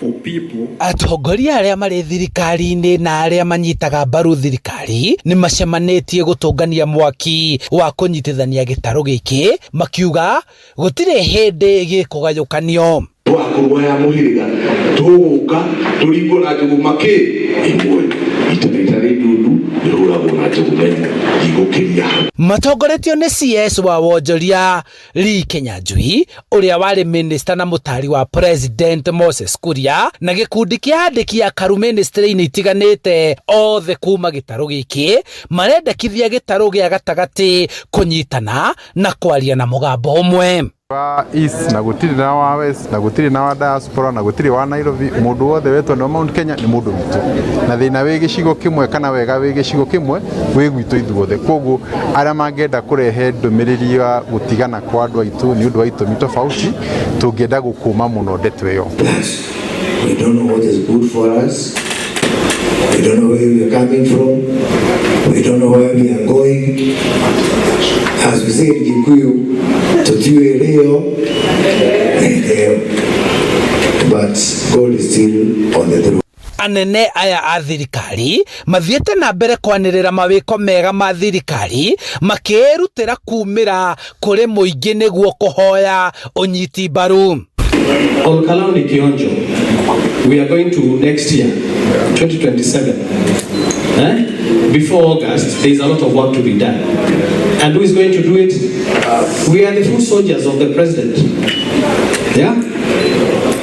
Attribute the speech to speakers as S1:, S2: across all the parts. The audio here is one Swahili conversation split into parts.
S1: for people.
S2: Atongoria aria mari thirikari-ini na aria manyitaga mbaru thirikari ni macemanĩtie gũtũngania mwaki wa kũnyitithania gĩtarũ gĩkĩ, makiuga gũtirĩ hĩndĩ gĩkũgayũkanio.
S3: Twakorwo ya mũhĩrĩga tũgũka tũringwo na njũgũ makĩ ĩmwe itanĩtarĩ ndundu ĩhũragwo na njũgũ menya igũkĩria.
S2: Matongoretio nĩ CS wa wonjoria Lee Kinyanjui, ũrĩa warĩ minister na mũtari wa president Moses Kuria, na gĩkundi kĩa andĩki a karu ministry-inĩ itiganĩte othe kuma gĩtarũ gĩkĩ marendekithia gĩtarũ gĩa gatagatĩ kũnyitana na kwaria na mũgambo ũmwe.
S4: Wa East na gutiri na wa West na gutiri na wa diaspora na gutiri wa Nairobi, mundu wothe wetwa no Mount Kenya ni mundu witu, na thina wi gicigo kimwe kana wega wi gicigo kimwe wi gwitu ithuothe. Koguo aria mangenda kurehe ndumiriri ya gutigana kwa andu aitu ni undu wa itumi tofauti, tungenda gukuma muno ndeto iyo.
S3: We don't know what is good for us. We don't know where we are coming from. We don't know where we are going. As we say in Gikuyu, tujue leo but God is still on the throne.
S2: Anene aya a thirikari mathiete na mbere kwanirira mawiko mega ma thirikari, makirutira kumira kuri muingi niguo kuhoya unyiti mbaru.
S5: Olkalau ni kionjo. We are going to next year 2027. Before August, there is a lot of work to be done. And who is going to do it? We are the foot soldiers of the president. Yeah?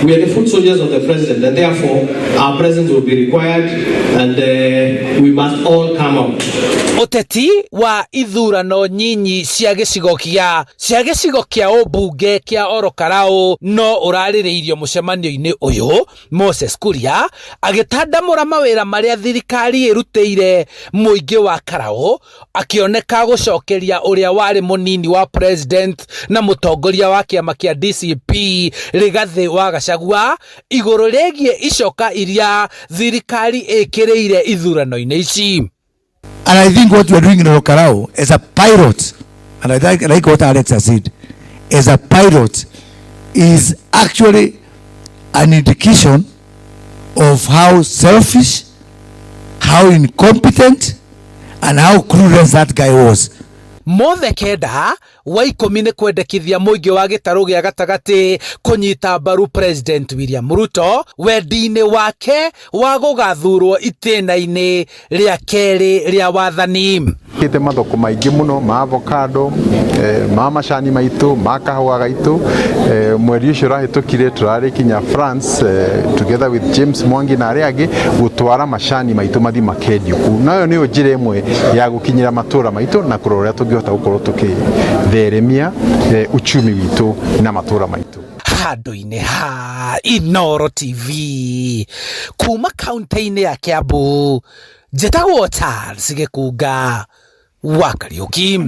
S5: We are the foot soldiers of the president, and therefore our presence will be required, and we must all come out.
S2: Uteti wa ithurano nyinyi cia gicigo kia ubunge kia Olkalau no urarĩrĩirio mũcemanio-inĩ ũyũ, Moses Kuria agĩtandamũra mawĩra marĩa thirikari ĩrutĩire mũingĩ wa Kalau, akĩoneka gũcokeria ũrĩa warĩ mũnini wa president na mũtongoria wa kĩama kĩa DCP Rigathi wa Gachagua igũrũ rĩgiĩ icoka iria thirikari ĩkĩrĩire ithurano-inĩ ici.
S6: And I think what we are doing in Olkalau as a pilot, and I like what Alex has said, as a pilot is actually an indication of how selfish, how incompetent, and how clueless that guy was.
S2: Mothe kenda wa 10 nĩ kwendekithia mũingĩ wa gĩtarũ gĩa gatagatĩ kũnyita mbaru President William Ruto wendi-inĩ wake wa gũgathurwo itĩna-inĩ rĩa kerĩ rĩa wathani.
S4: Kite mathoko maingi muno ma avocado, ma macani maitu, ma kahua gaitu. Mweri ucio rahitukire turari kinya France together with James Mwangi na aria angi gutwara macani maitu mathi makendio ku. Nayo niyo njira imwe ya gukinyira matura maitu na kuroria tungihota gukorwo tukitheremia uchumi witu na matura maitu.
S2: Handũ-inĩ ha Inooro TV kuma kaunti-inĩ ya Kiambu, njĩtagwo Charles Gĩkunga wa Kariuki.